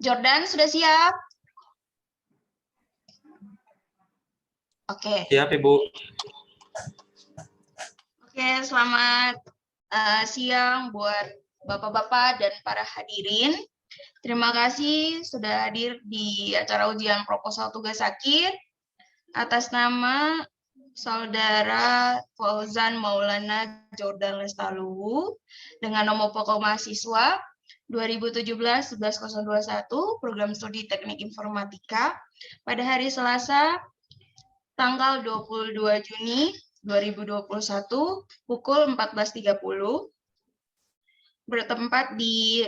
Jordan sudah siap? Oke. Siap, Ibu. Oke, selamat siang buat Bapak-Bapak dan para hadirin. Terima kasih sudah hadir di acara ujian proposal tugas akhir atas nama Saudara Fauzan Maulana Jordan Lestaluhu dengan nomor pokok mahasiswa 2017-11021 Program Studi Teknik Informatika pada hari Selasa tanggal 22 Juni 2021 pukul 14.30 bertempat di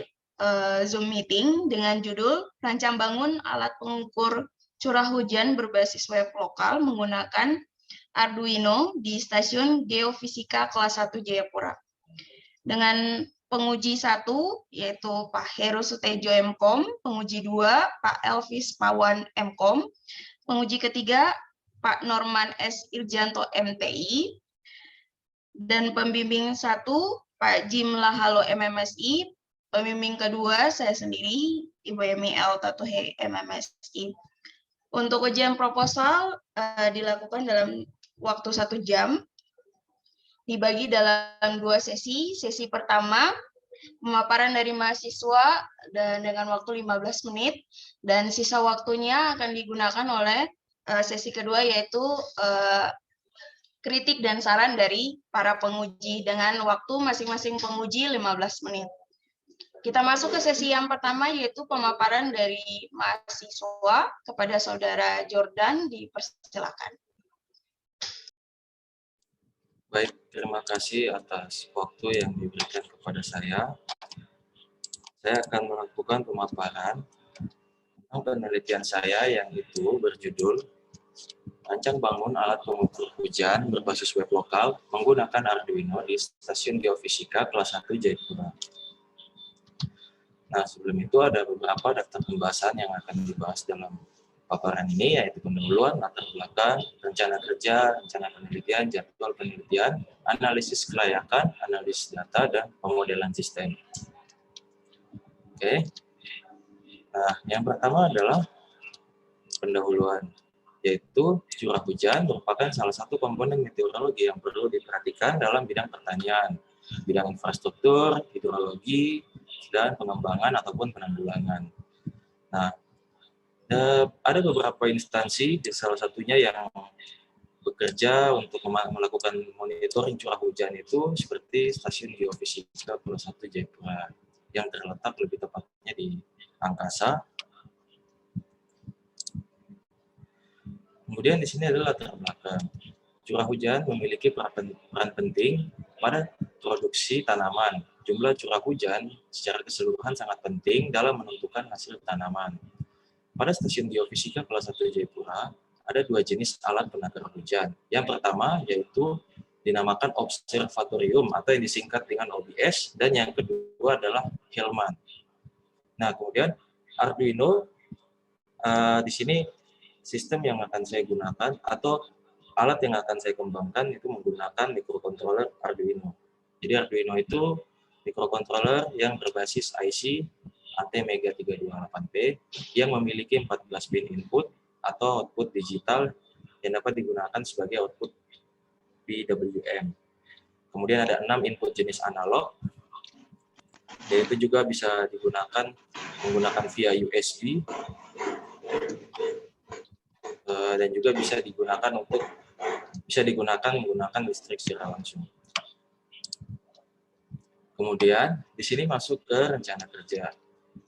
Zoom meeting dengan judul Rancang Bangun Alat Pengukur Curah Hujan berbasis web lokal menggunakan Arduino di Stasiun Geofisika Kelas 1 Jayapura. Dengan penguji 1 yaitu Pak Heru Sutejo MKOM, penguji 2 Pak Elvis Pawan MKOM, penguji ketiga Pak Norman S. Irjanto MTI, dan pembimbing 1 Pak Jim Lahalo MMSI, pembimbing kedua saya sendiri Ibu Emi L. Tatuhe MMSI. Untuk ujian proposal dilakukan dalam waktu 1 jam, dibagi dalam 2 sesi. Sesi pertama, pemaparan dari mahasiswa dan dengan waktu 15 menit, dan sisa waktunya akan digunakan oleh sesi kedua yaitu kritik dan saran dari para penguji dengan waktu masing-masing penguji 15 menit. Kita masuk ke sesi yang pertama yaitu pemaparan dari mahasiswa kepada Saudara Jordan, dipersilakan. Baik, terima kasih atas waktu yang diberikan kepada saya. Saya akan melakukan pemaparan tentang penelitian saya yang itu berjudul Rancang Bangun Alat Pengukur Hujan berbasis web lokal menggunakan Arduino di Stasiun Geofisika Kelas 1 Jayapura. Nah, sebelum itu ada beberapa daftar pembahasan yang akan dibahas dalam paparan ini, yaitu pendahuluan, latar belakang, rencana kerja, rencana penelitian, jadwal penelitian, analisis kelayakan, analisis data, dan pemodelan sistem. Oke. Nah, yang pertama adalah pendahuluan, yaitu curah hujan merupakan salah satu komponen meteorologi yang perlu diperhatikan dalam bidang pertanian, bidang infrastruktur, hidrologi, dan pengembangan ataupun penanggulangan. Nah, ada beberapa instansi, salah satunya yang bekerja untuk melakukan monitoring curah hujan itu seperti Stasiun Geofisika Kelas 1 Jayapura yang terletak lebih tepatnya di Angkasa. Kemudian di sini adalah latar belakang. Curah hujan memiliki peran penting pada produksi tanaman. Jumlah curah hujan secara keseluruhan sangat penting dalam menentukan hasil tanaman. Pada Stasiun Geofisika Kelas 1 Jayapura, ada 2 jenis alat penakar hujan. Yang pertama yaitu dinamakan observatorium atau yang disingkat dengan OBS, dan yang kedua adalah Hillman. Nah, kemudian Arduino di sini sistem yang akan saya gunakan atau alat yang akan saya kembangkan itu menggunakan microcontroller Arduino. Jadi Arduino itu microcontroller yang berbasis IC ATmega 328P yang memiliki 14 pin input atau output digital yang dapat digunakan sebagai output PWM. Kemudian ada 6 input jenis analog, yaitu juga bisa digunakan menggunakan via USB, dan juga bisa digunakan menggunakan listrik secara langsung. Kemudian di sini masuk ke rencana kerja.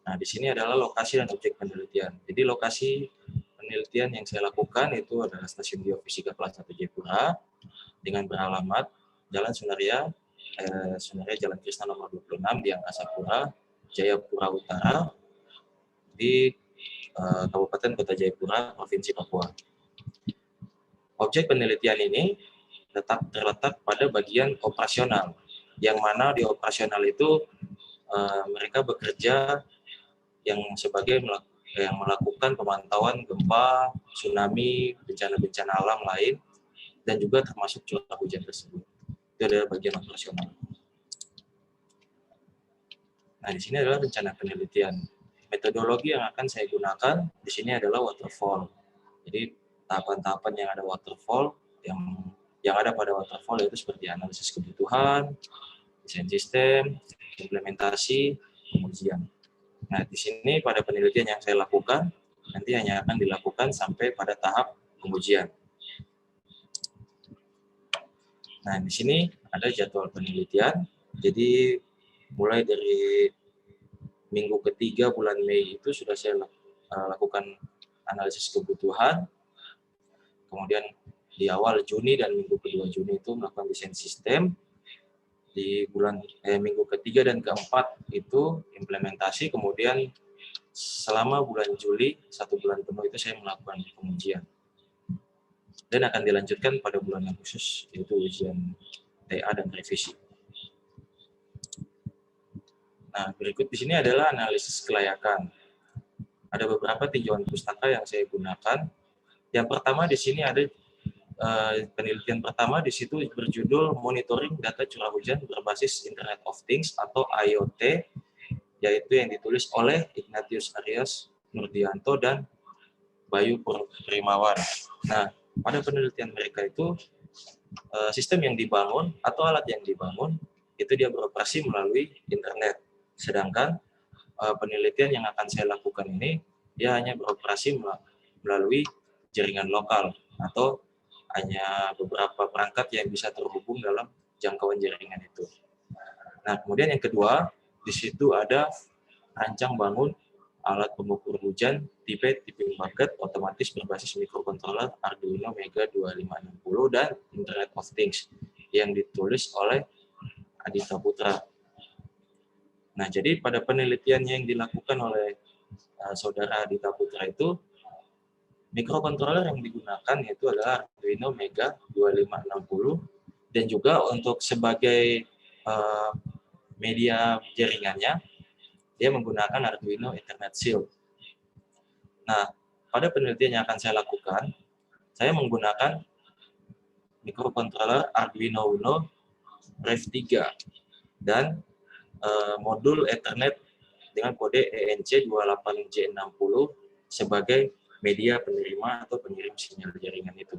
Nah, di sini adalah lokasi dan objek penelitian. Jadi lokasi penelitian yang saya lakukan itu adalah Stasiun Geofisika Kelas 1 Jayapura dengan beralamat Jalan Sunaria Jalan Krisna nomor 26 di Angkasa Pura, Jayapura Utara di Kabupaten Kota Jayapura, Provinsi Papua. Objek penelitian ini terletak pada bagian operasional, yang mana di operasional itu mereka bekerja yang melakukan pemantauan gempa, tsunami, bencana-bencana alam lain, dan juga termasuk curah hujan tersebut. Itu adalah bagian operasional. Nah, di sini adalah rencana penelitian. metodologi yang akan saya gunakan di sini adalah waterfall. Jadi tahapan-tahapan yang ada waterfall, yang ada pada waterfall yaitu seperti analisis kebutuhan, desain sistem, implementasi, pengujian. Nah, di sini pada penelitian yang saya lakukan, nanti hanya akan dilakukan sampai pada tahap pengujian. Nah, di sini ada jadwal penelitian. Jadi, mulai dari minggu ketiga bulan Mei itu sudah saya lakukan analisis kebutuhan. Kemudian di awal Juni dan minggu kedua Juni itu melakukan desain sistem. Di minggu ketiga dan keempat itu implementasi, kemudian selama bulan Juli, 1 bulan penuh itu saya melakukan pengujian. Dan akan dilanjutkan pada bulan Agustus, yaitu ujian TA dan revisi. Nah, berikut di sini adalah analisis kelayakan. Ada beberapa tinjauan pustaka yang saya gunakan. Yang pertama di sini ada penelitian pertama di situ berjudul Monitoring Data Curah Hujan Berbasis Internet of Things atau IoT, yaitu yang ditulis oleh Ignatius Arias Nurdianto dan Bayu Primawan. Nah, pada penelitian mereka itu sistem yang dibangun atau alat yang dibangun itu dia beroperasi melalui internet. Sedangkan penelitian yang akan saya lakukan ini dia hanya beroperasi melalui jaringan lokal atau hanya beberapa perangkat yang bisa terhubung dalam jangkauan jaringan itu. Nah, kemudian yang kedua, di situ ada rancang bangun alat pengukur hujan tipe tipping bucket otomatis berbasis microcontroller Arduino Mega 2560 dan Internet of Things yang ditulis oleh Aditya Putra. Nah, jadi pada penelitian yang dilakukan oleh saudara Aditya Putra itu, microcontroller yang digunakan yaitu adalah Arduino Mega 2560 dan juga untuk sebagai media jaringannya dia menggunakan Arduino Ethernet Shield. Nah, pada penelitian yang akan saya lakukan, saya menggunakan microcontroller Arduino Uno Rev 3 dan modul Ethernet dengan kode ENC28J60 sebagai media penerima atau pengirim sinyal jaringan itu.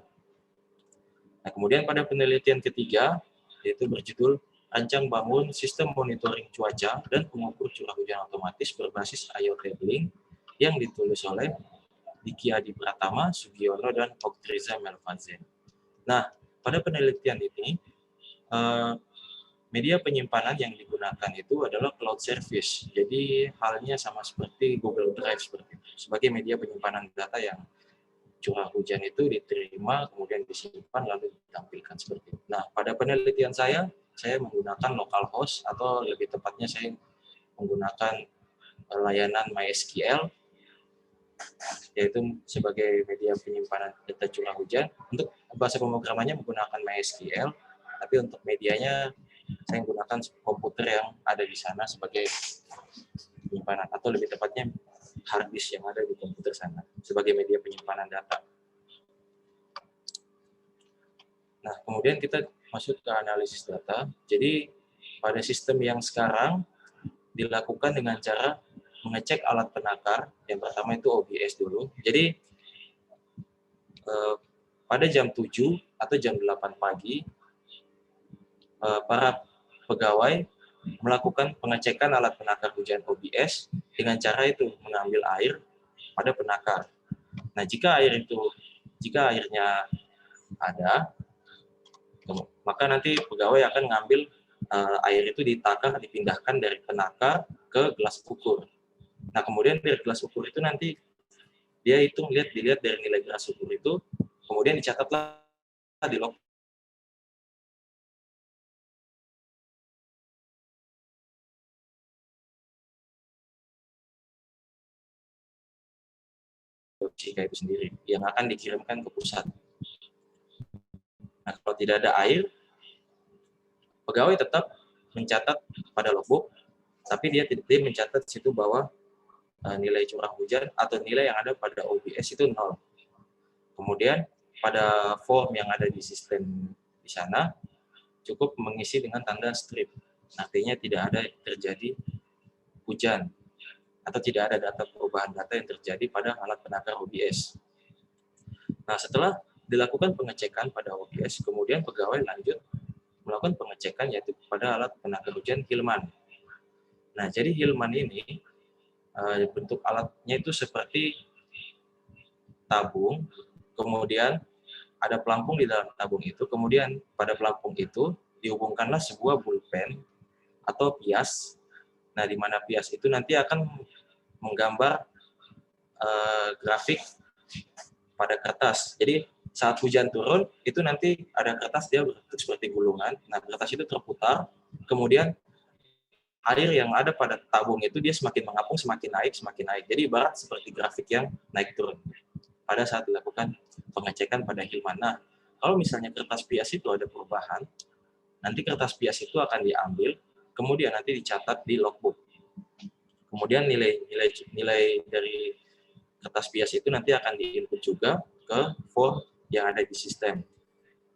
Nah, kemudian pada penelitian ketiga, yaitu berjudul Rancang Bangun Sistem Monitoring Cuaca dan Pengukur Curah Hujan Otomatis Berbasis IoT Link yang ditulis oleh Diki Adi Pratama, Sugiono, dan Oktriza Melfazen. Nah, pada penelitian ini, media penyimpanan yang digunakan itu adalah cloud service. Jadi halnya sama seperti Google Drive seperti itu. Sebagai media penyimpanan data yang curah hujan itu diterima, kemudian disimpan, lalu ditampilkan seperti itu. Nah, pada penelitian saya menggunakan localhost atau lebih tepatnya saya menggunakan layanan MySQL, yaitu sebagai media penyimpanan data curah hujan. Untuk bahasa pemrogramannya menggunakan MySQL, tapi untuk medianya saya menggunakan komputer yang ada di sana sebagai penyimpanan, atau lebih tepatnya hard disk yang ada di komputer sana sebagai media penyimpanan data. Nah, kemudian kita masuk ke analisis data. Jadi pada sistem yang sekarang dilakukan dengan cara mengecek alat penakar. Yang pertama itu OBS dulu. Jadi pada jam 7 atau jam 8 pagi para pegawai melakukan pengecekan alat penakar hujan OBS dengan cara itu mengambil air pada penakar. Nah, jika airnya ada, maka nanti pegawai akan mengambil air itu ditakar, dipindahkan dari penakar ke gelas ukur. Nah, kemudian dari gelas ukur itu nanti dia hitung, dilihat dari nilai gelas ukur itu, kemudian dicatatlah di log. Jika itu sendiri yang akan dikirimkan ke pusat. Nah, kalau tidak ada air, pegawai tetap mencatat pada logbook, tapi dia mencatat situ bahwa nilai curah hujan atau nilai yang ada pada OBS itu 0. Kemudian pada form yang ada di sistem di sana cukup mengisi dengan tanda strip, artinya tidak ada terjadi hujan. atau tidak ada perubahan data yang terjadi pada alat penakar OBS. Nah, setelah dilakukan pengecekan pada OBS, kemudian pegawai lanjut melakukan pengecekan yaitu pada alat penakar hujan Hillman. Nah, jadi Hillman ini bentuk alatnya itu seperti tabung, kemudian ada pelampung di dalam tabung itu, kemudian pada pelampung itu dihubungkanlah sebuah pulpen atau pias. Nah, di mana pias itu nanti akan menggambar grafik pada kertas. Jadi saat hujan turun, itu nanti ada kertas dia berbentuk seperti gulungan. Nah, kertas itu terputar, kemudian air yang ada pada tabung itu dia semakin mengapung, semakin naik, semakin naik. Jadi ibarat seperti grafik yang naik turun pada saat dilakukan pengecekan pada Hillman. Nah, kalau misalnya kertas pias itu ada perubahan, nanti kertas pias itu akan diambil, kemudian nanti dicatat di logbook. Kemudian nilai dari kertas pias itu nanti akan diinput juga ke form yang ada di sistem.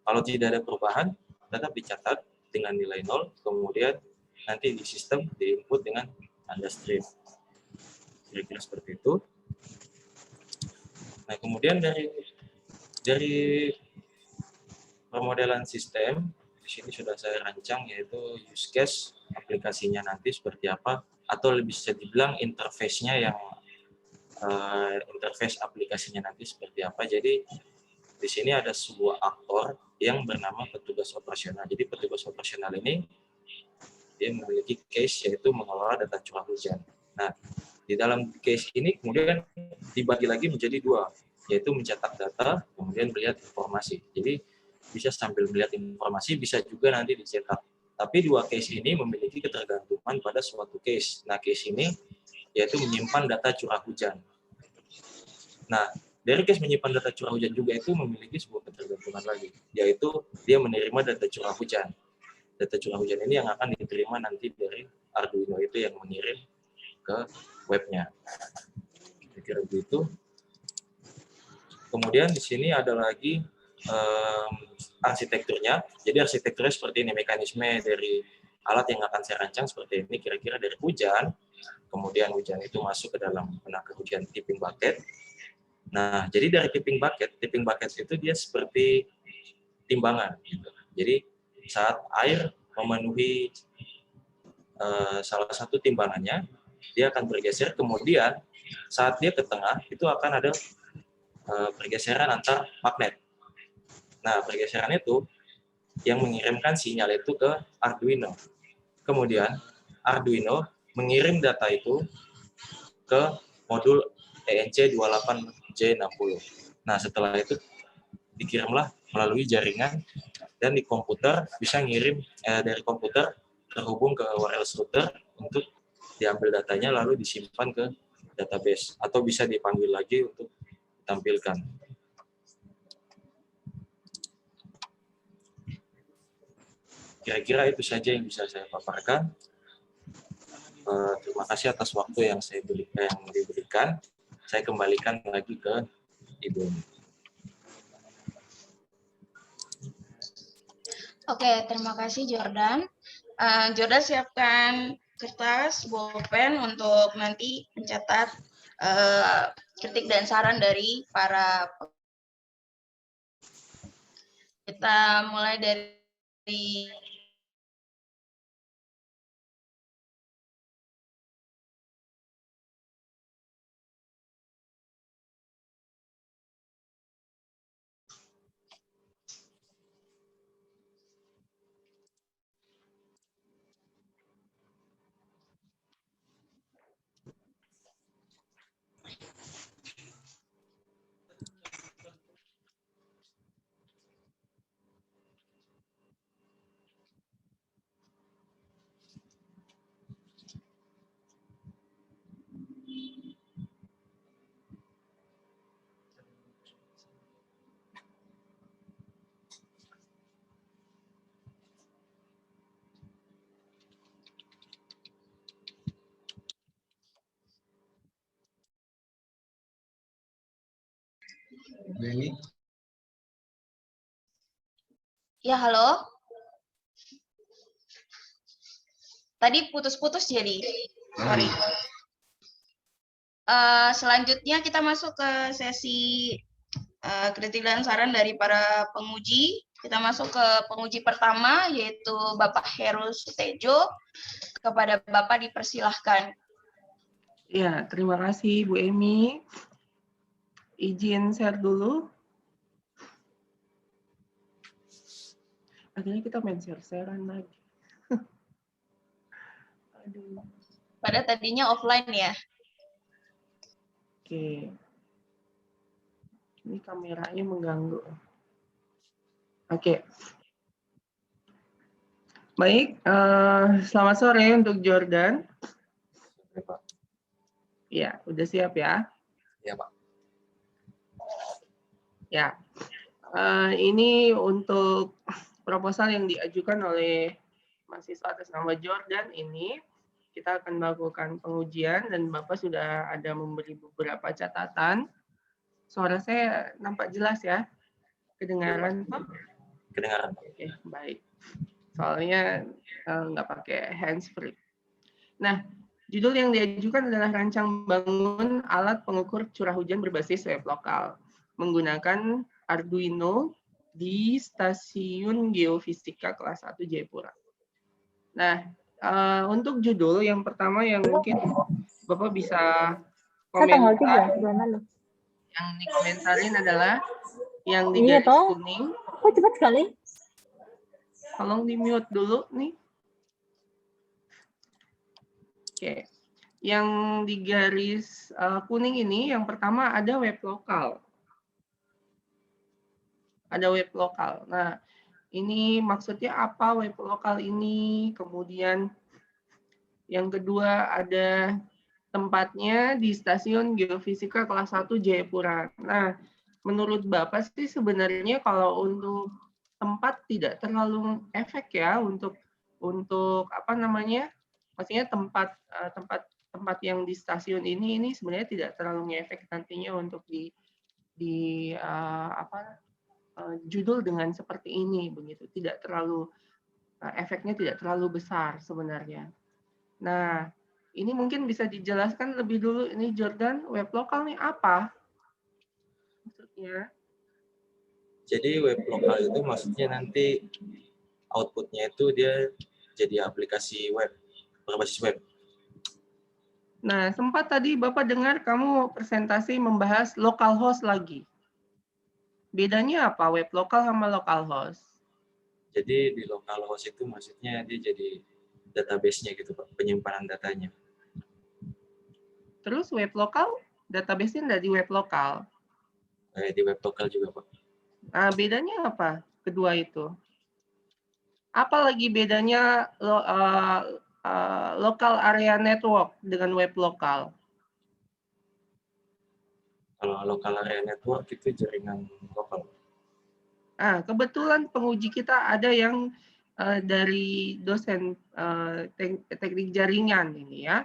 Kalau tidak ada perubahan, tetap dicatat dengan nilai 0, kemudian nanti di sistem diinput dengan tanda strip. Kira-kira seperti itu. Nah, kemudian dari pemodelan sistem, di sini sudah saya rancang yaitu use case, aplikasinya nanti seperti apa, atau lebih bisa dibilang interface-nya yang interface aplikasinya nanti seperti apa. Jadi di sini ada sebuah aktor yang bernama petugas operasional. Jadi petugas operasional ini dia memiliki case yaitu mengelola data curah hujan. Nah, di dalam case ini kemudian dibagi lagi menjadi dua, yaitu mencetak data, kemudian melihat informasi. Jadi bisa sambil melihat informasi, bisa juga nanti dicetak. Tapi dua case ini memiliki ketergantungan pada suatu case. Nah, case ini yaitu menyimpan data curah hujan. Nah, dari case menyimpan data curah hujan juga itu memiliki sebuah ketergantungan lagi, yaitu dia menerima data curah hujan. Data curah hujan ini yang akan diterima nanti dari Arduino itu yang mengirim ke webnya. Kira-kira begitu. Kemudian di sini ada lagi arsitekturnya. Jadi arsitekturnya seperti ini, mekanisme dari alat yang akan saya rancang seperti ini, kira-kira dari hujan, kemudian hujan itu masuk ke dalam penakar hujan tipping bucket. Nah, jadi dari tipping bucket itu dia seperti timbangan. Gitu. Jadi saat air memenuhi salah satu timbangannya, dia akan bergeser, kemudian saat dia ke tengah, itu akan ada pergeseran antar magnet. Nah, pergeseran itu yang mengirimkan sinyal itu ke Arduino. Kemudian, Arduino mengirim data itu ke modul ENC28J60. Nah, setelah itu dikirimlah melalui jaringan, dan di komputer bisa ngirim dari komputer terhubung ke wireless router untuk diambil datanya lalu disimpan ke database atau bisa dipanggil lagi untuk ditampilkan. Kira-kira itu saja yang bisa saya paparkan. Terima kasih atas waktu yang diberikan. Saya kembalikan lagi ke Ibu. Oke, terima kasih Jordan. Jordan siapkan kertas, bolpen untuk nanti mencatat kritik dan saran dari para. Kita mulai dari ya, halo. Tadi putus-putus jadi. Sorry. Selanjutnya kita masuk ke sesi kritik dan saran dari para penguji. Kita masuk ke penguji pertama, yaitu Bapak Heru Sutejo. Kepada Bapak dipersilahkan. Ya, terima kasih Bu Emi. Izin share dulu. Akhirnya kita main share-sharean lagi. Aduh. Pada tadinya offline ya. Oke. Ini kameranya mengganggu. Oke. Baik, selamat sore untuk Jordan. Ya, Pak. Ya, udah siap ya? Ya, Pak. Ya. Ini untuk proposal yang diajukan oleh mahasiswa atas nama Jordan ini. Kita akan melakukan pengujian dan Bapak sudah ada memberi beberapa catatan. Suara saya nampak jelas ya? Kedengaran, Pak? Kedengaran. Oke, baik. Soalnya nggak pakai handsfree. Nah, judul yang diajukan adalah rancang bangun alat pengukur curah hujan berbasis web lokal menggunakan Arduino di Stasiun Geofisika kelas 1 Jayapura. Nah, untuk judul yang pertama yang mungkin Bapak bisa komentar, yang dikomentarin adalah yang di garis kuning. Kok cepat sekali? Tolong di-mute dulu nih. Oke. Yang di garis kuning ini yang pertama ada web lokal. Ada web lokal. Nah, ini maksudnya apa web lokal ini? Kemudian yang kedua ada tempatnya di Stasiun Geofisika kelas 1 Jayapura. Nah, menurut Bapak sih sebenarnya kalau untuk tempat tidak terlalu efek ya untuk apa namanya? Maksudnya tempat yang di stasiun ini sebenarnya tidak terlalu ngefek nantinya untuk judul dengan seperti ini begitu. Tidak terlalu efeknya tidak terlalu besar sebenarnya. Nah, ini mungkin bisa dijelaskan lebih dulu ini Jordan, web lokal nih apa? Maksudnya? Jadi web lokal itu maksudnya nanti outputnya itu dia jadi aplikasi web, berbasis web. Nah, sempat tadi Bapak dengar kamu presentasi membahas localhost lagi. Bedanya apa web lokal sama localhost? Jadi di localhost itu maksudnya dia jadi database-nya gitu, Pak, penyimpanan datanya. Terus web lokal, database-nya nggak di web lokal. Di web lokal juga, Pak. Nah, bedanya apa kedua itu? Apa lagi bedanya local area network dengan web lokal? Kalau local area network itu jaringan lokal. Nah, kebetulan penguji kita ada yang dari dosen teknik jaringan ini ya.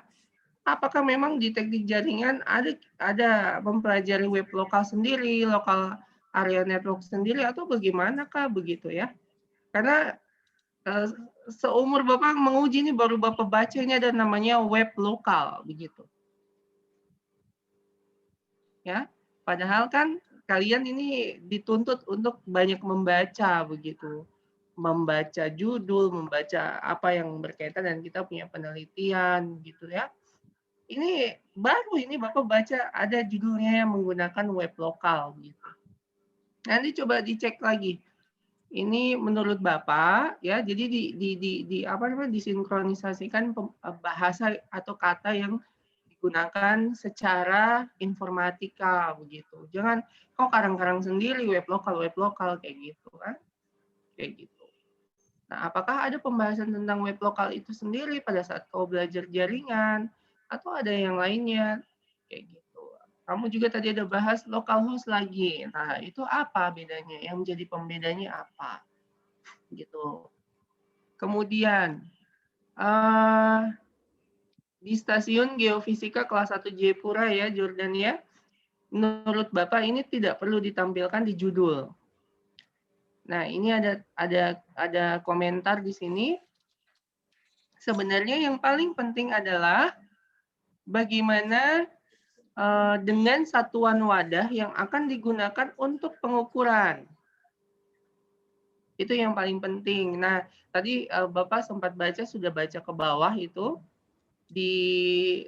Apakah memang di teknik jaringan ada mempelajari web lokal sendiri, lokal area network sendiri atau bagaimanakah begitu ya? Karena seumur Bapak menguji ini baru Bapak baca ini ada namanya web lokal begitu. Ya, padahal kan kalian ini dituntut untuk banyak membaca begitu. Membaca judul, membaca apa yang berkaitan dan kita punya penelitian gitu ya. Ini baru ini Bapak baca ada judulnya yang menggunakan web lokal gitu. Nanti coba dicek lagi. Ini menurut Bapak ya, jadi disinkronisasikan bahasa atau kata yang digunakan secara informatika begitu. Jangan kok karang-karang sendiri web lokal kayak gitu kan. Kayak gitu. Nah, apakah ada pembahasan tentang web lokal itu sendiri pada saat kau belajar jaringan atau ada yang lainnya kayak gitu. Kamu juga tadi ada bahas localhost lagi. Nah, itu apa bedanya? Yang menjadi pembedanya apa? Gitu. Kemudian di Stasiun Geofisika kelas 1 Jayapura ya, Jordan ya. Menurut Bapak ini tidak perlu ditampilkan di judul. Nah, ini ada komentar di sini. Sebenarnya yang paling penting adalah bagaimana dengan satuan wadah yang akan digunakan untuk pengukuran. Itu yang paling penting. Nah, tadi Bapak sempat sudah baca ke bawah itu, di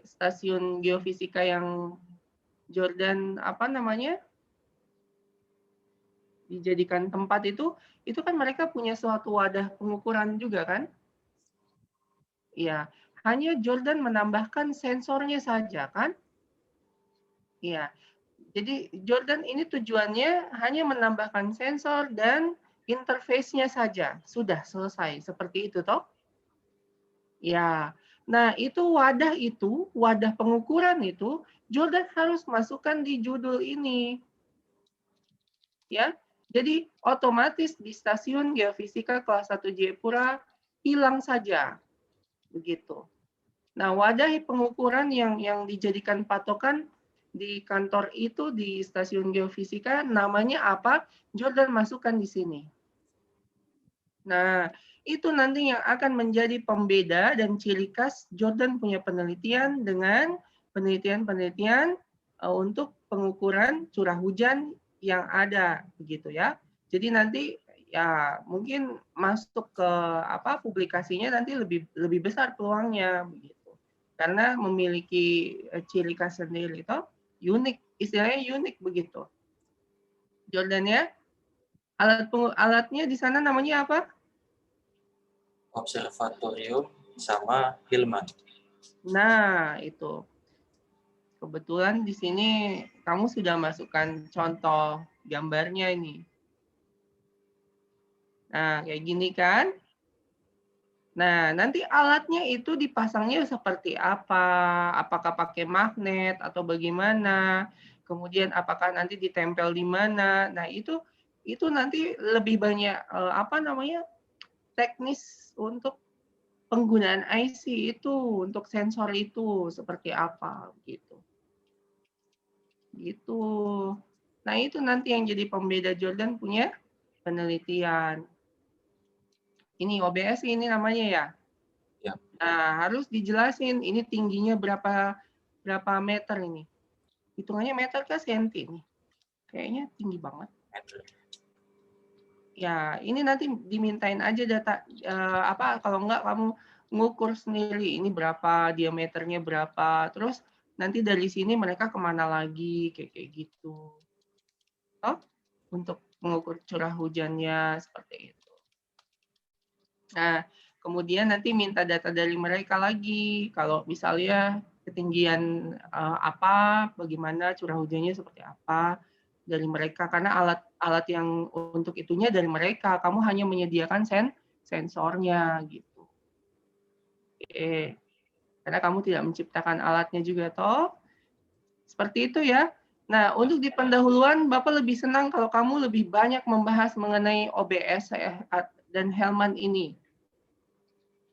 stasiun geofisika yang Jordan, apa namanya, dijadikan tempat itu kan mereka punya suatu wadah pengukuran juga kan? Iya, hanya Jordan menambahkan sensornya saja kan? Iya, jadi Jordan ini tujuannya hanya menambahkan sensor dan interface-nya saja. Sudah selesai, seperti itu toh? Ya, nah wadah pengukuran itu, Jordan harus masukkan di judul ini. Ya, jadi otomatis di stasiun geofisika kelas 1 Jayapura hilang saja. Begitu. Nah, wadah pengukuran yang dijadikan patokan di kantor itu di stasiun geofisika namanya apa? Jordan masukkan di sini. Nah, itu nanti yang akan menjadi pembeda dan ciri khas Jordan punya penelitian dengan penelitian-penelitian untuk pengukuran curah hujan yang ada, begitu ya. Jadi nanti ya mungkin masuk ke publikasinya nanti lebih besar peluangnya, begitu. Karena memiliki ciri khas sendiri, toh unik, istilahnya unik begitu. Jordan ya, alatnya di sana namanya apa? Observatorium sama Hilman. Nah, itu. Kebetulan di sini kamu sudah masukkan contoh gambarnya ini. Nah, kayak gini kan? Nah, nanti alatnya itu dipasangnya seperti apa? Apakah pakai magnet atau bagaimana? Kemudian apakah nanti ditempel di mana? Nah, itu nanti lebih banyak teknis untuk penggunaan IC itu, untuk sensor itu seperti apa gitu. Gitu. Nah, itu nanti yang jadi pembeda Jordan punya penelitian. Ini OBS ini namanya ya? Ya. Nah, harus dijelasin ini tingginya berapa meter ini. Hitungannya meter ke senti nih. Kayaknya tinggi banget. Meter. Ya, ini nanti dimintain aja data kalau enggak kamu ngukur sendiri ini berapa, diameternya berapa, terus nanti dari sini mereka kemana lagi, kayak gitu. Oh, untuk mengukur curah hujannya seperti itu. Nah, kemudian nanti minta data dari mereka lagi. Kalau misalnya ketinggian bagaimana curah hujannya seperti apa dari mereka. Karena alat yang untuk itunya dari mereka. Kamu hanya menyediakan sensornya gitu. Karena kamu tidak menciptakan alatnya juga toh. Seperti itu ya. Nah, untuk di pendahuluan, Bapak lebih senang kalau kamu lebih banyak membahas mengenai OBS dan Helman ini.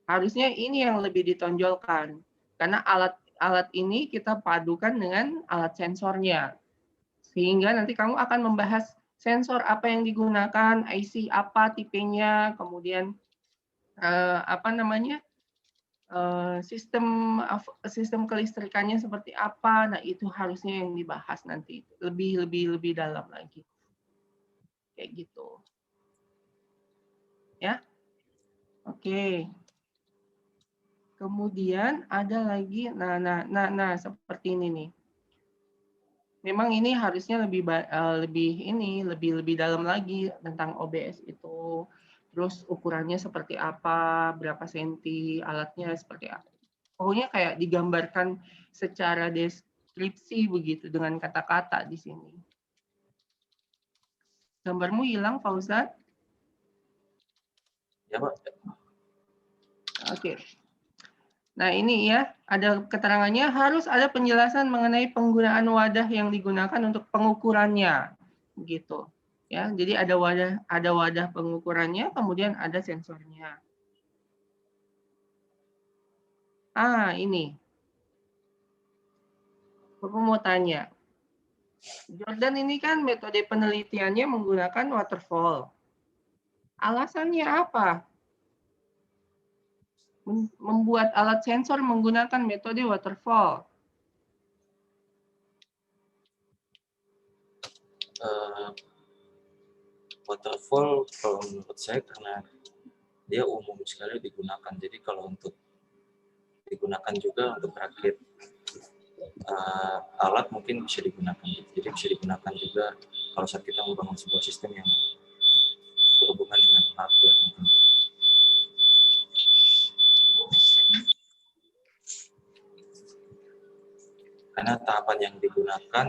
Harusnya ini yang lebih ditonjolkan. Karena alat ini kita padukan dengan alat sensornya. Sehingga nanti kamu akan membahas sensor apa yang digunakan, IC apa tipenya, kemudian sistem kelistrikannya seperti apa. Nah, itu harusnya yang dibahas nanti lebih dalam lagi. Kayak gitu. Ya. Oke. Kemudian ada lagi nah seperti ini nih. Memang ini harusnya lebih dalam lagi tentang OBS itu. Terus ukurannya seperti apa, berapa senti, alatnya seperti apa. Pokoknya kayak digambarkan secara deskripsi begitu dengan kata-kata di sini. Gambarmu hilang, Fauzan? Ya, Pak. Oke. Nah, ini ya, ada keterangannya harus ada penjelasan mengenai penggunaan wadah yang digunakan untuk pengukurannya. Gitu. Ya, jadi ada wadah pengukurannya, kemudian ada sensornya. Ini. Aku mau tanya. Jordan ini kan metode penelitiannya menggunakan waterfall. Alasannya apa? Membuat alat sensor menggunakan metode waterfall. waterfall kalau menurut saya karena dia umum sekali digunakan. Jadi kalau untuk digunakan juga untuk rakit alat mungkin bisa digunakan. Jadi bisa digunakan juga kalau saat kita membangun sebuah sistem yang berhubungan dengan hardware. Karena tahapan yang digunakan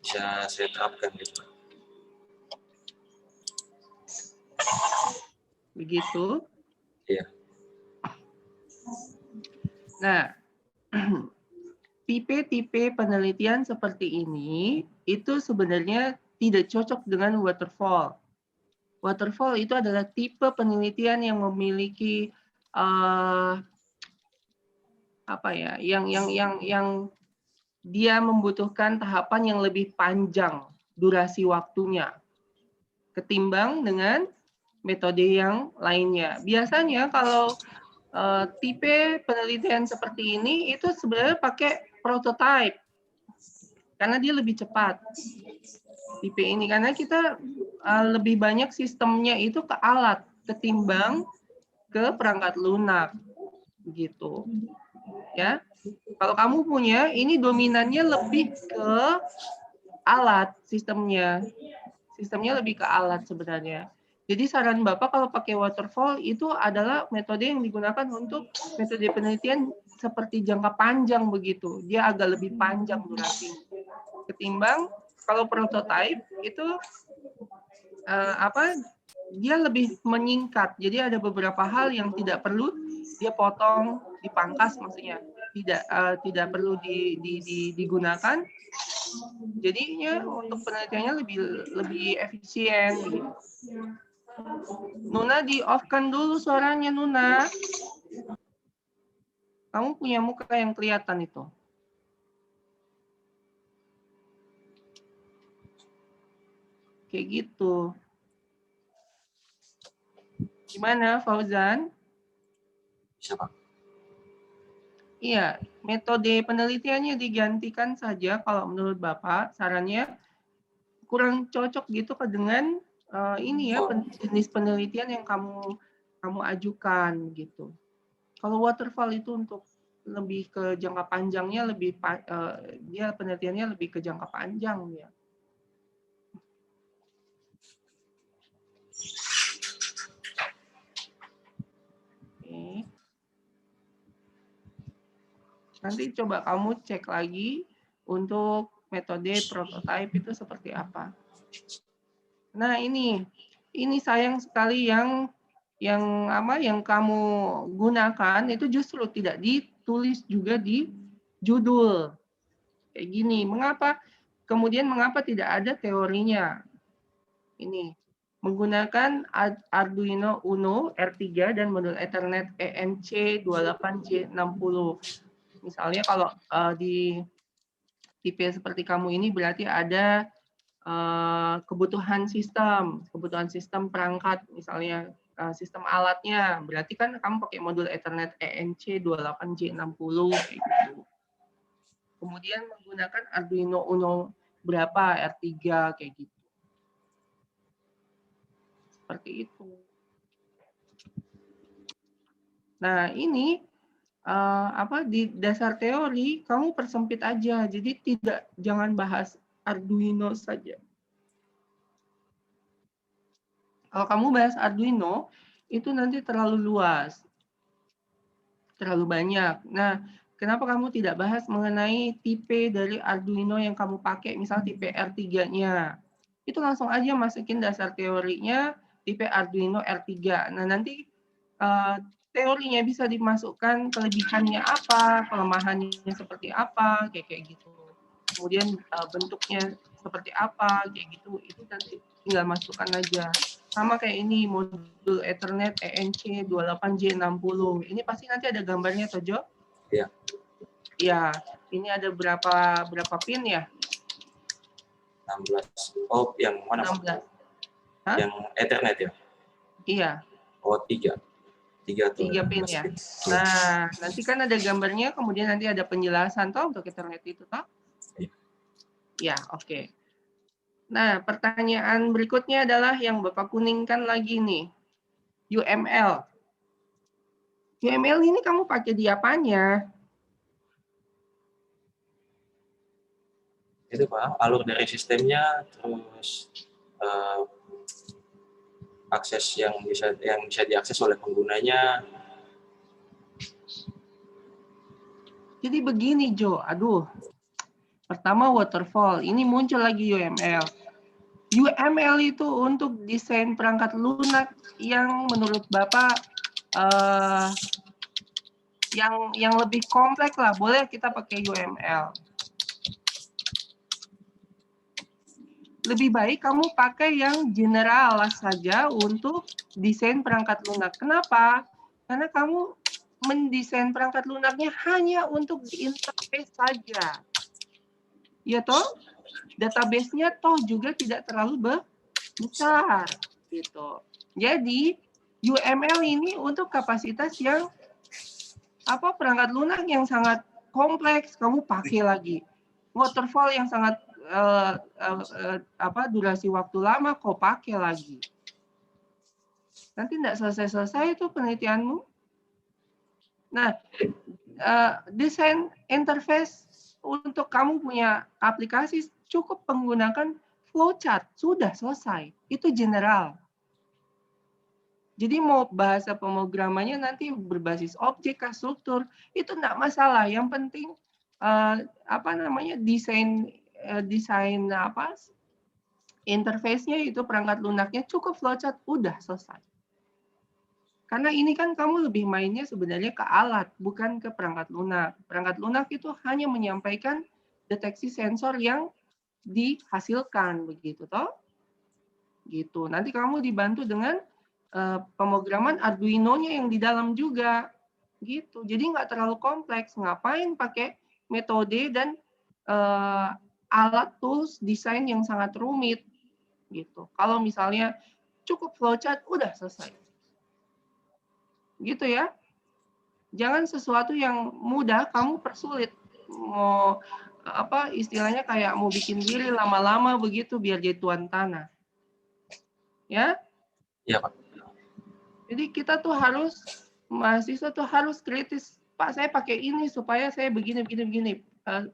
bisa saya terapkan gitu. Begitu. Iya. Nah, tipe-tipe penelitian seperti ini itu sebenarnya tidak cocok dengan waterfall. Waterfall itu adalah tipe penelitian yang memiliki yang dia membutuhkan tahapan yang lebih panjang durasi waktunya ketimbang dengan metode yang lainnya. Biasanya kalau tipe penelitian seperti ini itu sebenarnya pakai prototype karena dia lebih cepat. Tipe ini karena kita lebih banyak sistemnya itu ke alat ketimbang ke perangkat lunak gitu. Ya. Kalau kamu punya ini dominannya lebih ke alat sistemnya. Sistemnya lebih ke alat sebenarnya. Jadi saran Bapak kalau pakai waterfall itu adalah metode yang digunakan untuk metode penelitian seperti jangka panjang begitu. Dia agak lebih panjang durasi. Ketimbang kalau prototype itu dia lebih menyingkat. Jadi ada beberapa hal yang tidak perlu dia potong, dipangkas maksudnya. Tidak perlu digunakan. Jadinya untuk penelitiannya lebih efisien gitu. Nuna di off-kan dulu suaranya, Nuna. Kamu punya muka yang kelihatan itu. Kayak gitu. Gimana, Fauzan? Bisa, Pak. Iya, metode penelitiannya digantikan saja kalau menurut Bapak. Sarannya kurang cocok gitu dengan jenis penelitian yang kamu ajukan gitu. Kalau waterfall itu untuk lebih ke jangka panjangnya dia penelitiannya lebih ke jangka panjang ya. Oke. Nanti coba kamu cek lagi untuk metode prototype itu seperti apa. Nah, ini sayang sekali yang kamu gunakan itu justru tidak ditulis juga di judul. Kayak gini, mengapa tidak ada teorinya? Ini menggunakan Arduino Uno R3 dan modul Ethernet ENC28J60. Misalnya kalau di tipe seperti kamu ini berarti ada kebutuhan sistem perangkat, misalnya sistem alatnya, berarti kan kamu pakai modul Ethernet ENC28J60 kayak gitu. Kemudian menggunakan Arduino Uno berapa R3 kayak gitu. Seperti itu. Nah, ini di dasar teori kamu persempit aja. Jadi jangan bahas Arduino saja. Kalau kamu bahas Arduino, itu nanti terlalu luas. Terlalu banyak. Nah, kenapa kamu tidak bahas mengenai tipe dari Arduino yang kamu pakai, misal tipe R3-nya. Itu langsung aja masukin dasar teorinya, tipe Arduino R3. Nah, nanti teorinya bisa dimasukkan kelebihannya apa, kelemahannya seperti apa, kayak gitu. Kemudian bentuknya seperti apa, kayak gitu. Itu nanti tinggal masukkan aja. Sama kayak ini, modul Ethernet ENC28J60. Ini pasti nanti ada gambarnya, Tojo? Iya. Iya, ini ada berapa pin ya? 16. Oh, yang mana? 16. Hah? Yang Ethernet ya? Iya. Oh, 3. 3 pin ya. Nah, nanti kan ada gambarnya, kemudian nanti ada penjelasan toh untuk Ethernet itu toh. Iya. Ya, oke. Nah, pertanyaan berikutnya adalah yang Bapak kuningkan lagi nih. UML. UML ini kamu pakai di apanya? Itu Pak, alur dari sistemnya, terus akses yang bisa diakses oleh penggunanya. Jadi begini, Jo. Aduh. Pertama waterfall. Ini muncul lagi UML. UML itu untuk desain perangkat lunak yang menurut Bapak yang lebih kompleks lah. Boleh kita pakai UML. Lebih baik kamu pakai yang general saja untuk desain perangkat lunak. Kenapa? Karena kamu mendesain perangkat lunaknya hanya untuk di interface saja. Ya toh? Database-nya toh juga tidak terlalu besar gitu. Jadi UML ini untuk kapasitas yang perangkat lunak yang sangat kompleks kamu pakai lagi. Waterfall yang sangat durasi waktu lama kau pakai lagi. Nanti tidak selesai-selesai itu penelitianmu. Nah, desain interface untuk kamu punya aplikasi cukup menggunakan flowchart, sudah selesai. Itu general. Jadi mau bahasa pemrogramannya nanti berbasis objek, struktur, itu tidak masalah. Yang penting desain interface-nya itu perangkat lunaknya cukup flowchart, udah selesai. Karena ini kan kamu lebih mainnya sebenarnya ke alat, bukan ke perangkat lunak. Perangkat lunak itu hanya menyampaikan deteksi sensor yang dihasilkan, begitu toh? Gitu. Nanti kamu dibantu dengan pemrograman Arduino-nya yang di dalam juga, gitu. Jadi nggak terlalu kompleks. Ngapain pakai metode dan alat tools desain yang sangat rumit, gitu. Kalau misalnya cukup flowchart, udah selesai. Gitu ya. Jangan sesuatu yang mudah kamu persulit. Mau istilahnya kayak mau bikin diri lama-lama begitu biar jadi tuan tanah. Ya? Ya Pak. Jadi kita tuh mahasiswa tuh harus kritis. Pak, saya pakai ini supaya saya begini.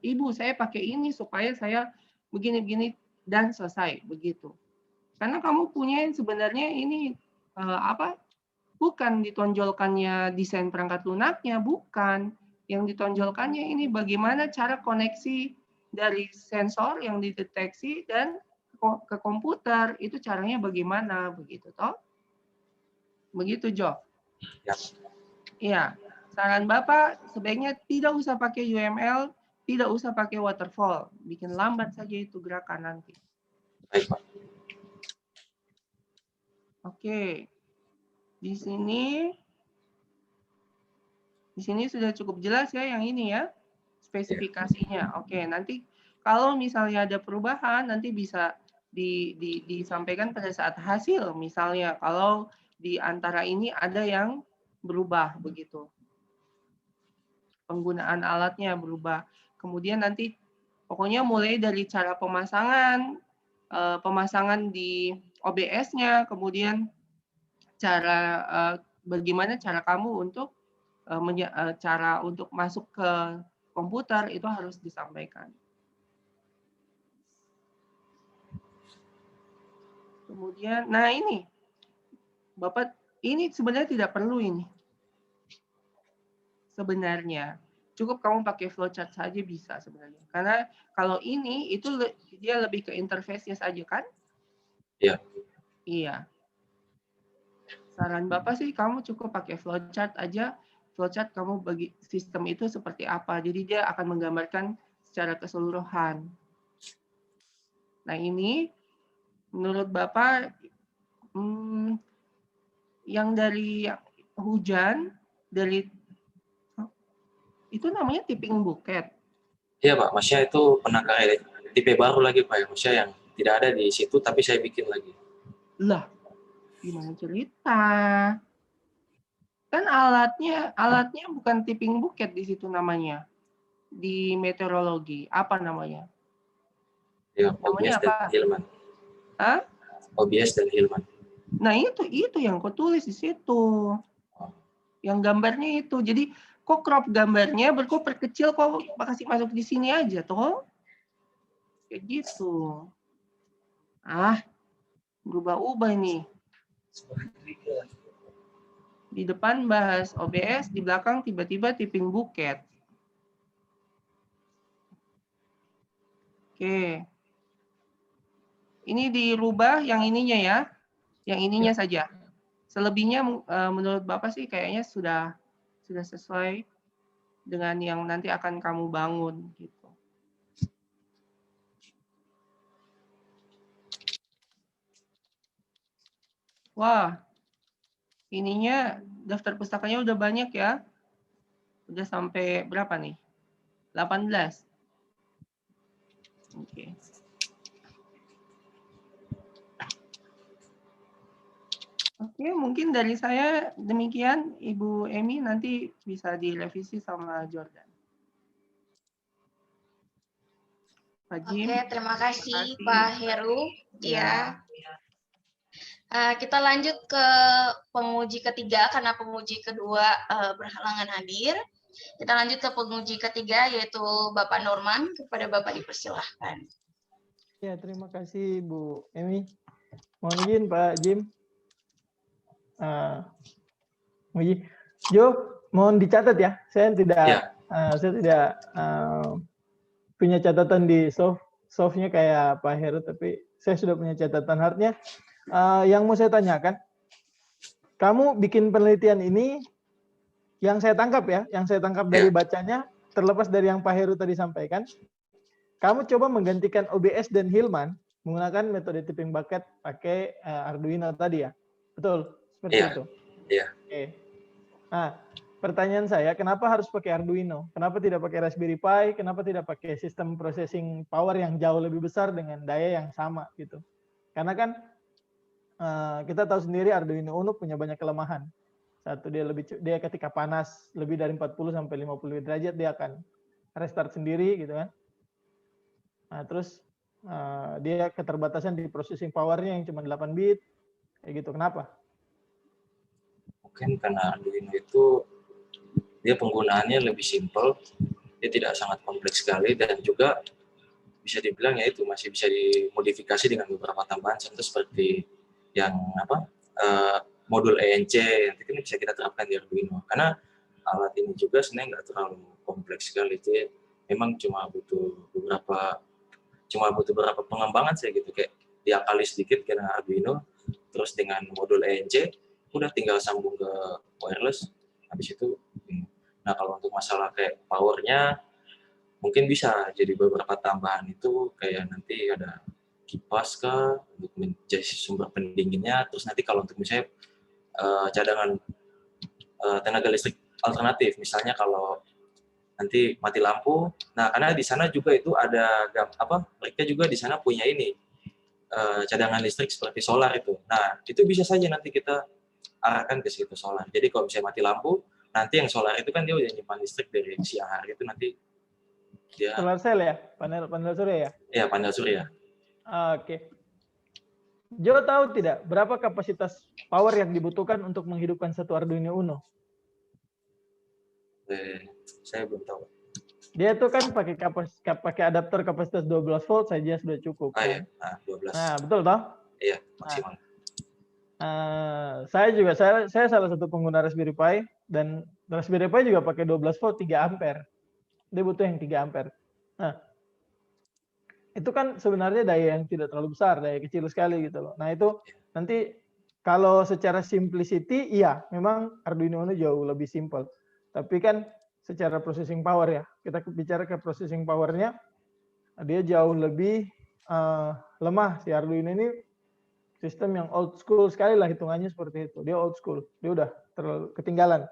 Ibu, saya pakai ini supaya saya begini dan selesai begitu. Karena kamu punya sebenarnya ini bukan ditonjolkannya desain perangkat lunaknya, bukan. Yang ditonjolkannya ini bagaimana cara koneksi dari sensor yang dideteksi dan ke komputer, itu caranya bagaimana, begitu toh? Begitu, Jo? Ya. Iya. Saran Bapak, sebaiknya tidak usah pakai UML, tidak usah pakai waterfall. Bikin lambat saja itu gerakan nanti. Baik, Pak. Oke. Di sini sudah cukup jelas ya yang ini ya, spesifikasinya. Oke, nanti kalau misalnya ada perubahan, nanti bisa disampaikan pada saat hasil. Misalnya kalau di antara ini ada yang berubah begitu. Penggunaan alatnya berubah. Kemudian nanti pokoknya mulai dari cara pemasangan di OBS-nya, kemudian bagaimana cara kamu untuk cara untuk masuk ke komputer itu harus disampaikan. Kemudian, nah ini, Bapak, ini sebenarnya tidak perlu ini. Sebenarnya, cukup kamu pakai flowchart saja bisa sebenarnya. Karena kalau ini, itu dia lebih ke interface-nya saja kan? Iya. Iya. Saran Bapak sih kamu cukup pakai flowchart aja. Flowchart kamu bagi sistem itu seperti apa. Jadi dia akan menggambarkan secara keseluruhan. Nah ini menurut Bapak yang dari hujan, itu namanya tipping bucket. Iya Pak, maksudnya itu penangkal tipe baru lagi Pak, maksudnya yang tidak ada di situ tapi saya bikin lagi. Lah, gimana cerita? Kan alatnya bukan tipping bucket di situ namanya. Di meteorologi, apa namanya? Ya, Namanya OBS dan apa? Hillman. Hah? OBS dan Hillman. Nah itu yang kau tulis di situ. Yang gambarnya itu. Jadi kok crop gambarnya, kok perkecil, kok kasih masuk di sini aja toh. Kayak gitu. Ah, berubah-ubah ini. Di depan bahas OBS, di belakang tiba-tiba tipping bucket. Oke. Ini dirubah yang ininya ya. Yang ininya saja. Selebihnya menurut Bapak sih kayaknya sudah sesuai dengan yang nanti akan kamu bangun gitu. Wah, ininya daftar pustakanya udah banyak ya. Udah sampai berapa nih? 18. Oke. Oke, mungkin dari saya demikian, Ibu Emi, nanti bisa direvisi sama Jordan. Pak Jim. Oke, terima kasih kasih. Pak Heru. Ya. Kita lanjut ke penguji ketiga karena penguji kedua berhalangan hadir. Kita lanjut ke penguji ketiga yaitu Bapak Norman. Kepada Bapak dipersilahkan. Ya, terima kasih Bu Emi. Mohon izin Pak Jim. Jo, mohon dicatat ya. Saya tidak punya catatan di softnya kayak Pak Heru, tapi saya sudah punya catatan hardnya. Yang mau saya tanyakan, kamu bikin penelitian ini, yang saya tangkap dari bacanya, terlepas dari yang Pak Heru tadi sampaikan, kamu coba menggantikan OBS dan Hillman menggunakan metode tipping bucket pakai Arduino tadi ya, betul? Seperti itu. Iya. Oke. Nah, pertanyaan saya, kenapa harus pakai Arduino? Kenapa tidak pakai Raspberry Pi? Kenapa tidak pakai sistem processing power yang jauh lebih besar dengan daya yang sama gitu? Karena kan kita tahu sendiri Arduino Uno punya banyak kelemahan. Satu, dia ketika panas lebih dari 40 sampai 50 derajat dia akan restart sendiri gitu kan. Nah, terus dia keterbatasan di processing powernya yang cuma 8 bit kayak gitu. Kenapa? Mungkin karena Arduino itu dia penggunaannya lebih simpel, dia tidak sangat kompleks sekali, dan juga bisa dibilang ya itu masih bisa dimodifikasi dengan beberapa tambahan seperti yang modul ENC nanti kan bisa kita terapkan di Arduino. Karena alat ini juga sebenarnya nggak terlalu kompleks sekali, dia memang cuma butuh beberapa pengembangan saya gitu, kayak diakali sedikit karena Arduino, terus dengan modul ENC udah tinggal sambung ke wireless, habis itu. Nah, kalau untuk masalah kayak powernya mungkin bisa jadi beberapa tambahan itu, kayak nanti ada kipas kah untuk menjadi sumber pendinginnya, terus nanti kalau untuk misalnya cadangan tenaga listrik alternatif, misalnya kalau nanti mati lampu, nah karena di sana juga itu ada mereka juga di sana punya ini cadangan listrik seperti solar itu. Nah, itu bisa saja nanti kita arahkan ke situ solar. Jadi kalau misalnya mati lampu, nanti yang solar itu kan dia udah nyimpan listrik dari siang hari itu, nanti dia solar cell ya, panel surya ya? Iya, panel surya. Oke. Jo tahu tidak berapa kapasitas power yang dibutuhkan untuk menghidupkan satu Arduino Uno? Saya belum tahu. Dia tuh kan pakai adaptor kapasitas 12 volt saja sudah cukup. Iya, 12. Nah, betul toh? Iya, maksimal. Saya salah satu pengguna Raspberry Pi, dan Raspberry Pi juga pakai 12 volt 3 ampere. Dia butuh yang 3 ampere. Nah, itu kan sebenarnya daya yang tidak terlalu besar, daya kecil sekali gitu loh. Nah, itu nanti kalau secara simplicity, iya, memang Arduino Uno jauh lebih simple. Tapi kan secara processing power ya, kita bicara ke processing powernya, dia jauh lebih lemah. Si Arduino ini sistem yang old school sekali lah hitungannya seperti itu. Dia old school, dia udah terlalu ketinggalan.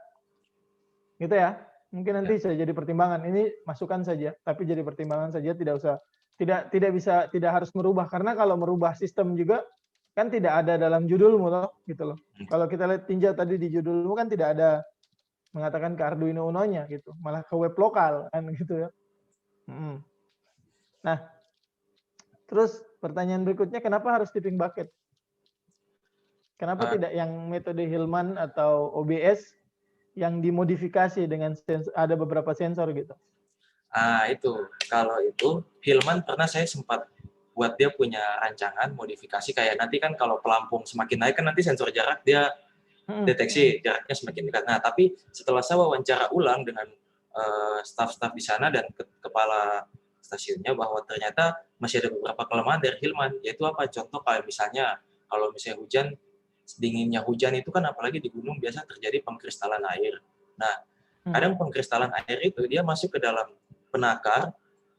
Gitu ya. Mungkin nanti bisa jadi pertimbangan. Ini masukan saja, tapi jadi pertimbangan saja, tidak harus merubah, karena kalau merubah sistem juga kan tidak ada dalam judulmu loh, gitu loh. Kalau kita lihat tinjau tadi di judulmu kan tidak ada mengatakan ke Arduino Uno-nya gitu, malah ke web lokal kan gitu ya. Nah, Terus pertanyaan berikutnya, kenapa harus tipping bucket? Kenapa tidak yang metode Hillman atau OBS yang dimodifikasi dengan ada beberapa sensor gitu? Itu. Kalau itu, Hillman pernah saya sempat buat dia punya rancangan modifikasi kayak nanti kan kalau pelampung semakin naik kan nanti sensor jarak dia deteksi jaraknya semakin dekat. Nah, tapi setelah saya wawancara ulang dengan staf-staf di sana dan kepala stasiunnya bahwa ternyata masih ada beberapa kelemahan dari Hillman, yaitu apa? Contoh kayak misalnya kalau misalnya hujan, dinginnya hujan itu kan apalagi di gunung biasa terjadi pengkristalan air. Nah, kadang pengkristalan air itu dia masuk ke dalam penakar,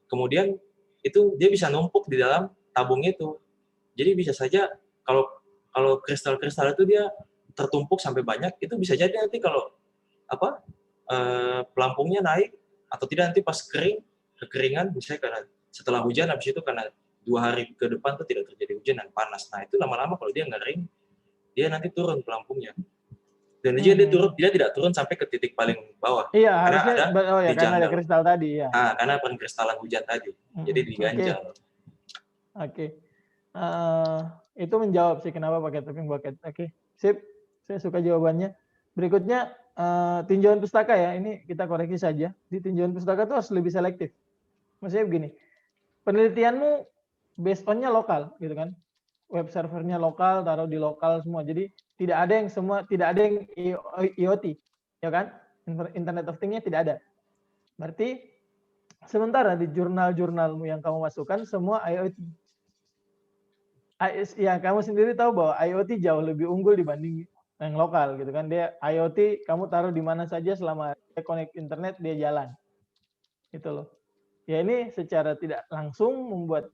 kemudian itu dia bisa numpuk di dalam tabung itu. Jadi bisa saja kalau kristal-kristal itu dia tertumpuk sampai banyak, itu bisa jadi nanti kalau pelampungnya naik atau tidak nanti pas kekeringan, misalnya karena setelah hujan habis itu karena 2 hari ke depan tuh tidak terjadi hujan dan panas. Nah, itu lama-lama kalau dia ngering, dia nanti turun pelampungnya. Dan dia tidak turun sampai ke titik paling bawah. Iya, karena harusnya ada karena ada kristal tadi ya. Karena pengkristalan hujan tadi. Jadi diganjal. Oke. Itu menjawab sih kenapa pakai tipping bucket. Oke. Sip. Saya suka jawabannya. Berikutnya tinjauan pustaka ya. Ini kita koreksi saja. Di tinjauan pustaka itu harus lebih selektif. Maksudnya begini. Penelitianmu based on-nya lokal gitu kan. Web servernya lokal, taruh di lokal semua. Jadi tidak ada yang IoT, ya kan? Internet of Things-nya tidak ada. Berarti sementara di jurnal-jurnalmu yang kamu masukkan semua IoT. Ya, kamu sendiri tahu bahwa IoT jauh lebih unggul dibanding yang lokal gitu kan. Dia IoT kamu taruh di mana saja selama dia connect internet dia jalan. Gitu loh. Ya ini secara tidak langsung membuat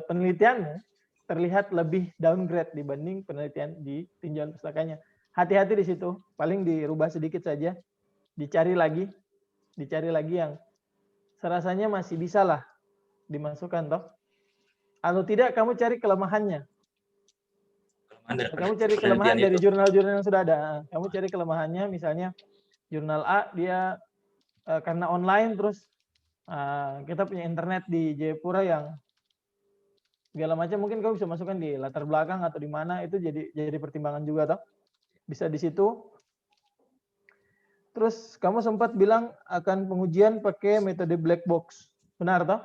penelitianmu terlihat lebih downgrade dibanding penelitian di tinjauan pustakanya. Hati-hati di situ, paling dirubah sedikit saja, dicari lagi yang serasanya masih bisa lah dimasukkan toh. Atau tidak kamu cari kelemahannya. Kamu cari kelemahan dari jurnal-jurnal yang sudah ada. Kamu cari kelemahannya, misalnya jurnal A dia karena online terus kita punya internet di Jayapura yang segala macam, mungkin kamu bisa masukkan di latar belakang atau di mana, itu jadi pertimbangan juga toh. Bisa di situ. Terus kamu sempat bilang akan pengujian pakai metode black box. Benar toh?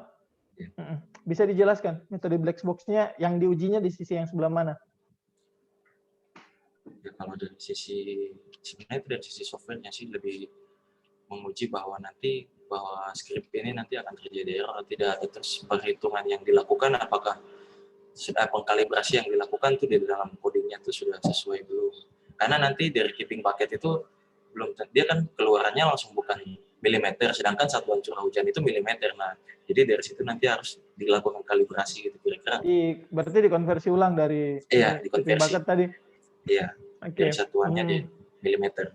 Bisa dijelaskan metode black box-nya yang diujinya di sisi yang sebelah mana? Ya, kalau dari sisi sebenarnya itu dari sisi softwarenya sih lebih menguji bahwa script ini nanti akan terjadi error atau tidak, terus perhitungan yang dilakukan apakah pengkalibrasi yang dilakukan itu di dalam codingnya itu sudah sesuai belum, karena nanti dari keeping bucket itu belum, dia kan keluarannya langsung bukan milimeter, sedangkan satuan curah hujan itu milimeter. Nah, jadi dari situ nanti harus dilakukan kalibrasi gitu kira-kira. Berarti dikonversi ulang dari dikonversi bucket tadi. Iya. Dari satuannya di milimeter.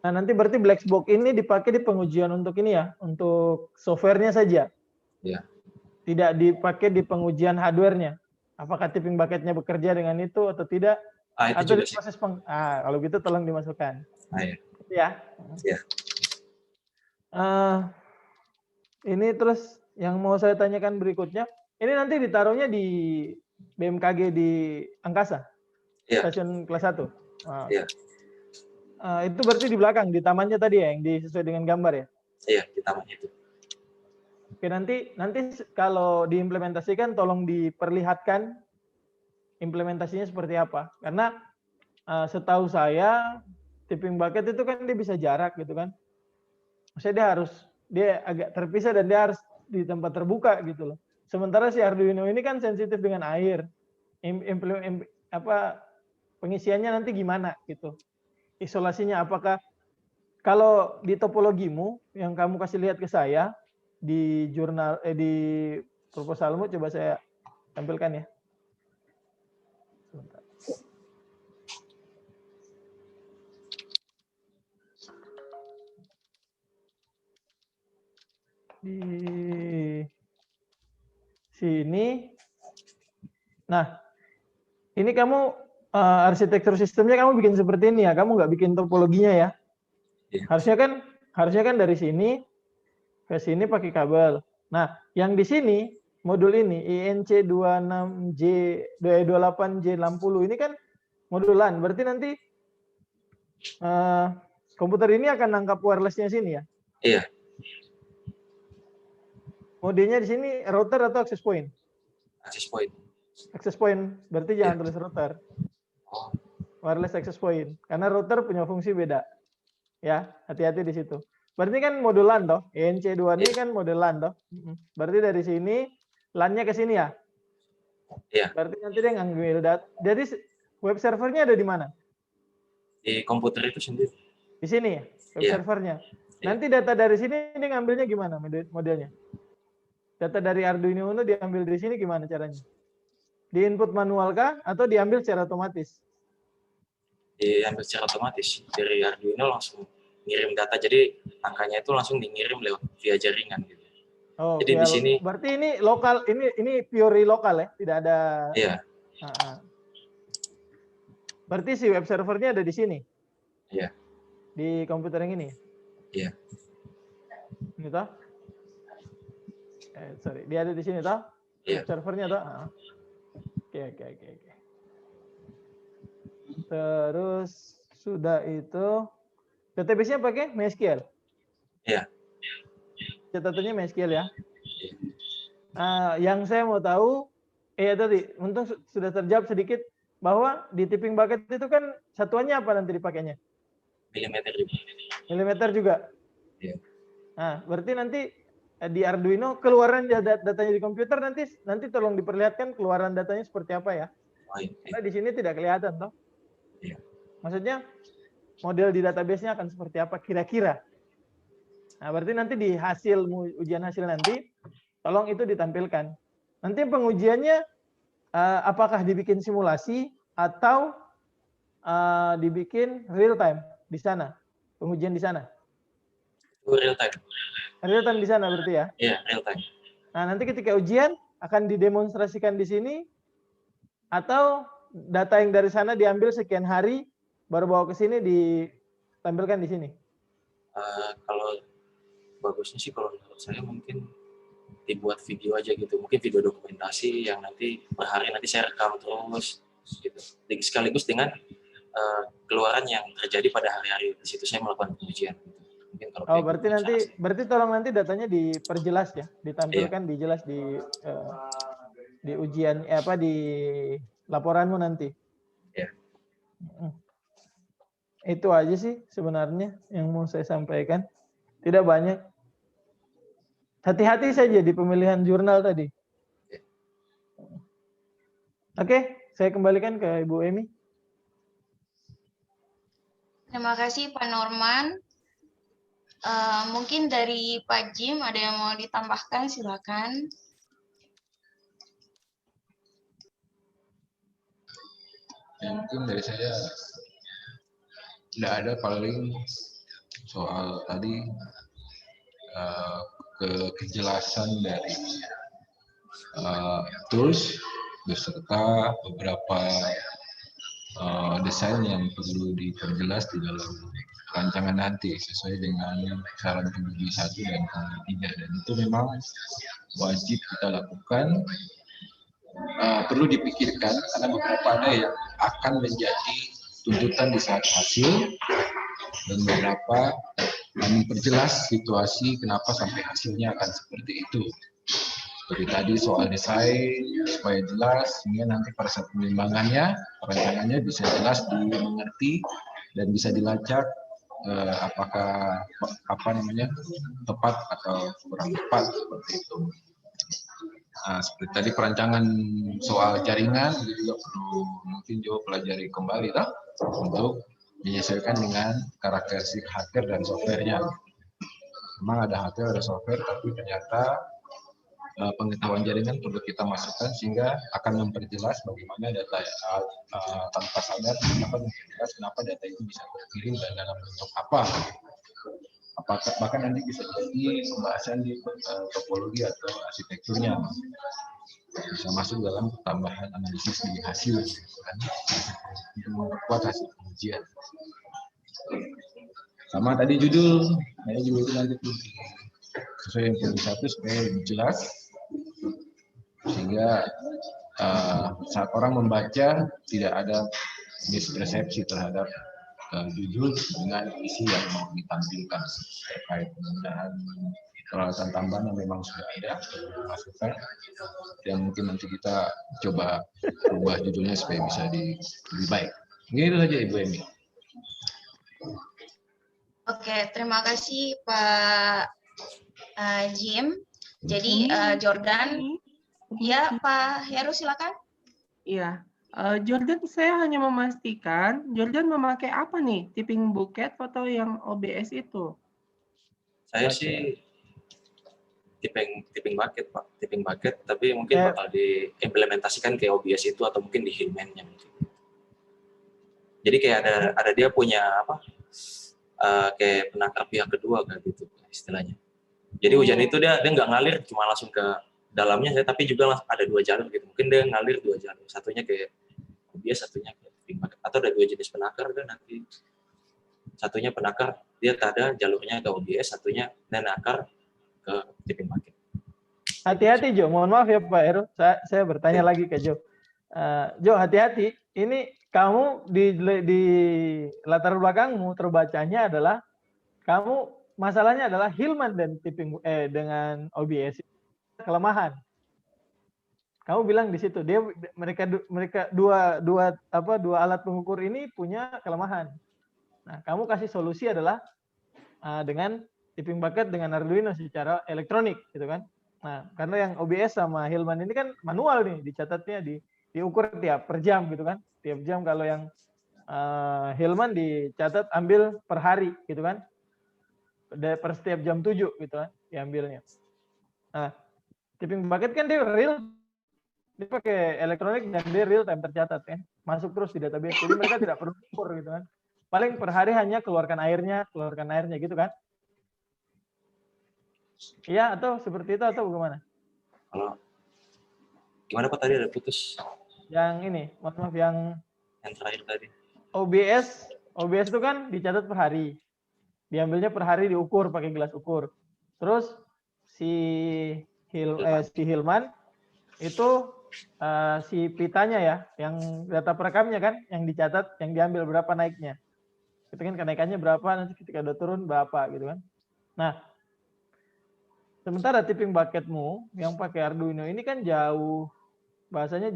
Nah, nanti berarti black box ini dipakai di pengujian untuk ini ya, untuk softwarenya saja. Iya. Tidak dipakai di pengujian hardware-nya. Apakah tipping bucket-nya bekerja dengan itu atau tidak? Itu atau di proses kalau gitu tolong dimasukkan. Iya. Ya. Ini terus yang mau saya tanyakan berikutnya, ini nanti ditaruhnya di BMKG di Angkasa, stasiun kelas 1. Iya. Itu berarti di belakang, di tamannya tadi ya, yang sesuai dengan gambar ya? Iya, di tamannya itu. Oke, nanti kalau diimplementasikan tolong diperlihatkan implementasinya seperti apa. Karena setahu saya tipping bucket itu kan dia bisa jarak gitu kan. Maksudnya dia agak terpisah dan dia harus di tempat terbuka gitu loh. Sementara si Arduino ini kan sensitif dengan air. Pengisiannya nanti gimana gitu. Isolasinya apakah kalau di topologimu yang kamu kasih lihat ke saya di jurnal di proposalmu, coba saya tampilkan ya. Sebentar. Di sini. Nah, ini kamu arsitektur sistemnya kamu bikin seperti ini ya, kamu nggak bikin topologinya ya. Harusnya kan dari sini ke sini pakai kabel. Nah, yang di sini modul ini INC 26J 28J60 ini kan modul LAN. Berarti nanti komputer ini akan nangkap wirelessnya sini ya? Iya. Modenya di sini router atau access point? Access point. Access point, berarti jangan tulis router. Oh, Wireless access point. Karena router punya fungsi beda. Ya, hati-hati di situ. Berarti kan modul LAN toh? ENC2 ini kan modul LAN toh? Berarti dari sini LAN-nya ke sini ya? iya. Berarti nanti dia ngambil data. Jadi web servernya ada di mana? Di komputer itu sendiri. Di sini ya? Web Iya. servernya. Iya. Nanti data dari sini dia ngambilnya gimana modelnya? Data dari Arduino Uno diambil di sini gimana caranya? Di input manual kah atau diambil secara otomatis? Diambil secara otomatis dari Arduino, langsung ngirim data, jadi angkanya itu langsung dingirim lewat via jaringan gitu. Oh, Jadi di sini berarti ini lokal, ini purely lokal ya, tidak ada. iya. Berarti si web servernya ada di sini. Iya. Di komputer yang ini. Iya. Ini toh? Sorry, dia ada di sini toh? Iya. Web servernya toh? Oke. Terus sudah itu database-nya pakai MySQL. Iya. Catatannya MySQL ya. Yang saya mau tahu, tadi untung sudah terjawab sedikit bahwa di tipping bucket itu kan satuannya apa nanti dipakainya? Milimeter juga. Milimeter juga. Iya. Nah, berarti nanti di Arduino keluaran datanya di komputer nanti tolong diperlihatkan keluaran datanya seperti apa ya? Oh, iya. Karena di sini tidak kelihatan toh. Iya. Maksudnya model di database-nya akan seperti apa kira-kira? Nah, berarti nanti di ujian hasil nanti tolong itu ditampilkan. Nanti pengujiannya apakah dibikin simulasi atau dibikin real time di sana? Pengujian di sana. Real time. Real time di sana berarti ya? Iya, real time. Nah, nanti ketika ujian akan didemonstrasikan di sini atau data yang dari sana diambil sekian hari baru bawa ke sini ditampilkan di sini. Kalau bagusnya sih kalau menurut saya mungkin dibuat video aja gitu, mungkin video dokumentasi yang nanti per hari nanti saya rekam terus gitu, sekaligus dengan keluaran yang terjadi pada hari-hari di situ saya melakukan pengujian gitu. Mungkin kalau berarti tolong nanti datanya diperjelas ya, ditampilkan iya. dijelas di ujian di laporanmu nanti. Iya. Itu aja sih sebenarnya yang mau saya sampaikan. Tidak banyak. Hati-hati saja di pemilihan jurnal tadi. Oke, saya kembalikan ke Ibu Emi. Terima kasih Pak Norman. Mungkin dari Pak Jim ada yang mau ditambahkan, silakan. Mungkin dari saya tidak ada, paling soal tadi kejelasan dari tools beserta beberapa desain yang perlu diperjelas di dalam rancangan nanti sesuai dengan saran penguji 1 dan penguji 3, dan itu memang wajib kita lakukan. Perlu dipikirkan karena beberapa ada yang akan menjadi tuntutan di saat hasil, dan beberapa memperjelas situasi kenapa sampai hasilnya akan seperti itu. Seperti tadi soal desain supaya jelas, sehingga nanti pada saat pengembangannya, perancangannya bisa jelas dimengerti dan bisa dilacak apakah tepat atau kurang tepat seperti itu. Nah, seperti tadi perancangan soal jaringan juga perlu mungkin juga pelajari kembali untuk menyesuaikan dengan karakteristik hardware dan softwarenya. Memang ada hardware, ada software, tapi ternyata pengetahuan jaringan perlu kita masukkan sehingga akan memperjelas bagaimana data tanpa sadar kenapa data itu bisa terkirim dan dalam bentuk apa. Apakah bahkan nanti bisa jadi pembahasan di topologi atau arsitekturnya, bisa masuk dalam tambahan analisis di hasil kan, untuk memperkuat hasil pengujian. Sama tadi judul nanti sesuai yang penguji 1 supaya lebih jelas sehingga saat orang membaca tidak ada mispersepsi terhadap judul dengan isi yang mau ditampilkan terkait penggunaan peralatan tambahan yang memang sudah ada dimasukkan, dan mungkin nanti kita coba ubah judulnya supaya bisa lebih baik. Mungkin itu saja Ibu Emi. Oke, terima kasih Pak Jim. Jadi Jordan, ya Pak Heru silakan. Iya, Jordan, saya hanya memastikan Jordan memakai apa nih, tipping bucket atau yang OBS itu? Saya sih tipping bucket, Pak. Tipping bucket, tapi mungkin bakal diimplementasikan ke OBS itu atau mungkin di Hillman-nya. Jadi kayak ada dia punya apa? Kayak penangkap pihak kedua kayak gitu istilahnya. Jadi hujan itu dia nggak ngalir cuma langsung ke dalamnya, tapi juga ada 2 jalur gitu. Mungkin dia ngalir 2 jalur. Satunya kayak OBS, satunya kayak tipping bucket. Atau ada 2 jenis penakar kan nanti. Satunya penakar dia ada jalurnya ke OBS, satunya penakar ke tipping bucket. Hati-hati Jo, mohon maaf ya Pak Heru, saya bertanya lagi ke Jo. Jo, hati-hati. Ini kamu di latar belakangmu terbacanya adalah kamu masalahnya adalah Hillman dan dengan OBS kelemahan. Kamu bilang di situ mereka dua alat pengukur ini punya kelemahan. Nah, kamu kasih solusi adalah dengan tipping bucket dengan Arduino secara elektronik, gitu kan? Nah, karena yang OBS sama Hillman ini kan manual nih, dicatatnya diukur tiap per jam, gitu kan? Tiap jam. Kalau yang Hillman dicatat ambil per hari, gitu kan? Per setiap jam 7, gitu kan? Diambilnya. Nah, tipping bucket kan dia real, dia pakai elektronik dan dia real time tercatat kan, masuk terus di database. Jadi mereka tidak perlu ukur, gitu kan? Paling per hari hanya keluarkan airnya gitu kan? Iya, atau seperti itu atau bagaimana? Kalau gimana Pak tadi ada putus? Yang ini, maaf yang terakhir tadi. OBS itu kan dicatat per hari. Diambilnya per hari, diukur pakai gelas ukur. Terus si Hillman itu si pitanya ya, yang data perekamnya kan, yang dicatat, yang diambil berapa naiknya. Itu kan kenaikannya berapa, nanti ketika udah turun berapa gitu kan. Nah, sementara tipping bucketmu yang pakai Arduino ini kan jauh, bahasanya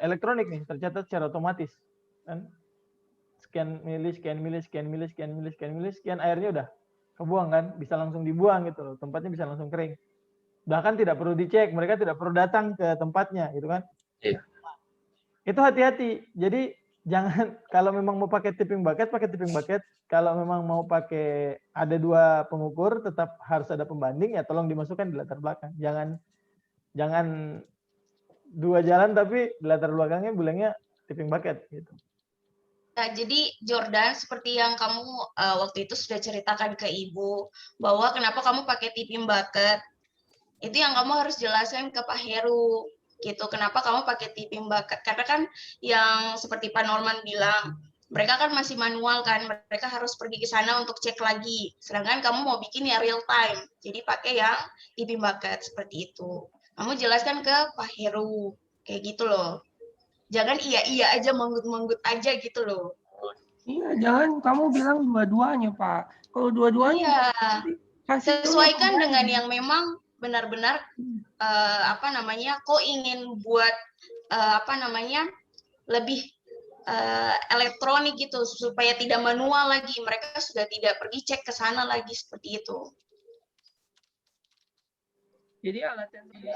elektronik nih, tercatat secara otomatis. Kan? Sekian mili, sekian airnya udah kebuang kan, bisa langsung dibuang gitu loh, tempatnya bisa langsung kering. Bahkan tidak perlu dicek, mereka tidak perlu datang ke tempatnya gitu kan. Iya. Itu hati-hati. Jadi jangan, kalau memang mau pakai tipping bucket, pakai tipping bucket. Kalau memang mau pakai ada 2 pengukur, tetap harus ada pembanding, ya tolong dimasukkan di latar belakang. Jangan 2 jalan tapi di latar belakangnya bilangnya tipping bucket gitu. Nah, jadi Jordan, seperti yang kamu waktu itu sudah ceritakan ke Ibu, bahwa kenapa kamu pakai tipping bucket, itu yang kamu harus jelaskan ke Pak Heru, gitu. Kenapa kamu pakai tipping bucket? Karena kan yang seperti Pak Norman bilang, mereka kan masih manual kan, mereka harus pergi ke sana untuk cek lagi. Sedangkan kamu mau bikin ya real time, jadi pakai yang tipping bucket seperti itu. Kamu jelaskan ke Pak Heru, kayak gitu loh. Jangan iya aja, manggut aja gitu loh. Iya, jangan kamu bilang dua-duanya Pak. Kalau dua-duanya sesuaikan dengan yang memang benar-benar kok ingin buat lebih elektronik gitu, supaya tidak manual lagi. Mereka sudah tidak pergi cek ke sana lagi seperti itu. Jadi alat yang itu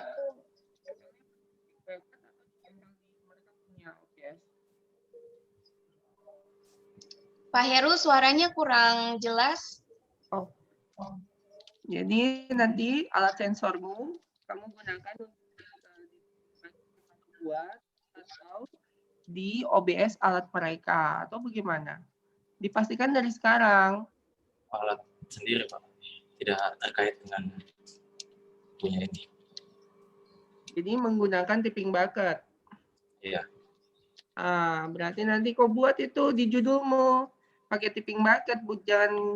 Pak Heru, suaranya kurang jelas. Oh. Jadi nanti alat sensormu kamu gunakan buat atau di OBS alat mereka atau bagaimana? Dipastikan dari sekarang. Alat sendiri Pak, tidak terkait dengan punya ini. Jadi menggunakan tipping bucket. Iya. Berarti nanti kau buat itu di judulmu pakai tipping bucket,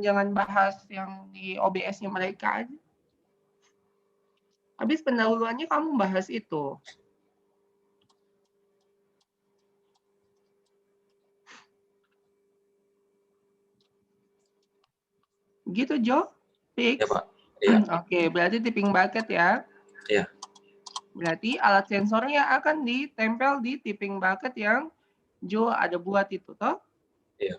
jangan bahas yang di OBS-nya mereka aja. Habis pendahuluannya kamu bahas itu. Gitu, Jo? Fix? Ya, Pak. Iya. Oke, berarti tipping bucket ya. Iya. Berarti alat sensornya akan ditempel di tipping bucket yang Jo ada buat itu, toh? Iya.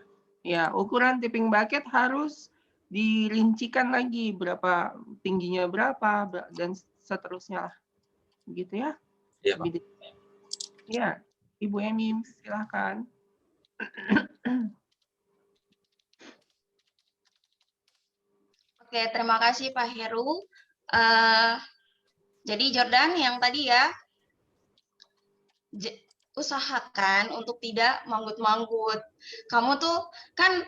Ya, ukuran tipping bucket harus dirincikan lagi berapa tingginya berapa dan seterusnya lah. Begitu ya? Iya, Pak. Ya, Ibu Emi silahkan. Oke, terima kasih Pak Heru. Jadi Jordan yang tadi ya, usahakan untuk tidak manggut-manggut. Kamu tuh kan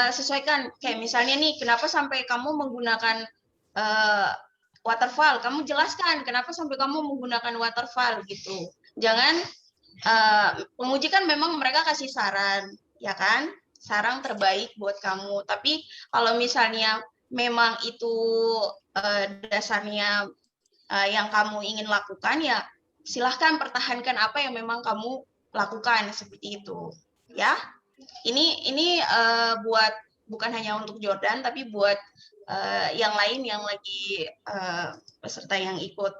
sesuaikan, kayak misalnya nih, kenapa sampai kamu menggunakan waterfall? Kamu jelaskan kenapa sampai kamu menggunakan waterfall gitu. Jangan, penguji kan memang mereka kasih saran, ya kan? Saran terbaik buat kamu. Tapi kalau misalnya memang itu dasarnya yang kamu ingin lakukan, ya silahkan pertahankan apa yang memang kamu lakukan seperti itu, ya. Ini buat bukan hanya untuk Jordan, tapi buat yang lain yang lagi peserta yang ikut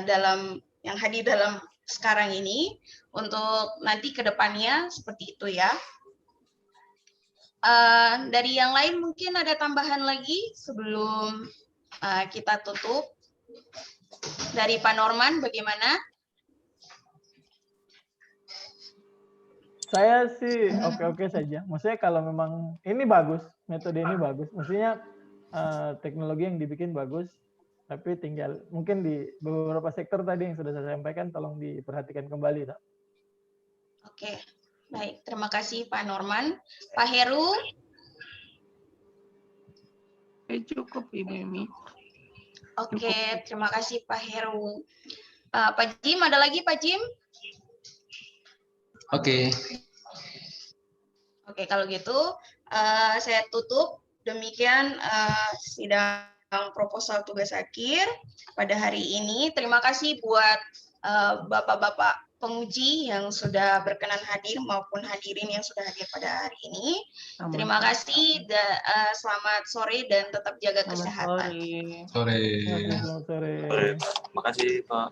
dalam yang hadir dalam sekarang ini, untuk nanti ke depannya seperti itu ya. Dari yang lain mungkin ada tambahan lagi sebelum kita tutup. Dari Pak Norman bagaimana? Saya sih oke-oke saja. Maksudnya kalau memang ini bagus, metode ini bagus. Maksudnya teknologi yang dibikin bagus, tapi tinggal mungkin di beberapa sektor tadi yang sudah saya sampaikan, tolong diperhatikan kembali. Tak? Oke, baik. Terima kasih Pak Norman. Pak Heru? Cukup Ibu Emi. Oke, terima kasih Pak Heru. Pak Jim, ada lagi Pak Jim? Oke. Oke, kalau gitu saya tutup. Demikian sidang proposal tugas akhir pada hari ini. Terima kasih buat Bapak-Bapak penguji yang sudah berkenan hadir maupun hadirin yang sudah hadir pada hari ini. Terima kasih, selamat sore dan tetap jaga kesehatan. Sore. Selamat sore. Terima kasih, Pak.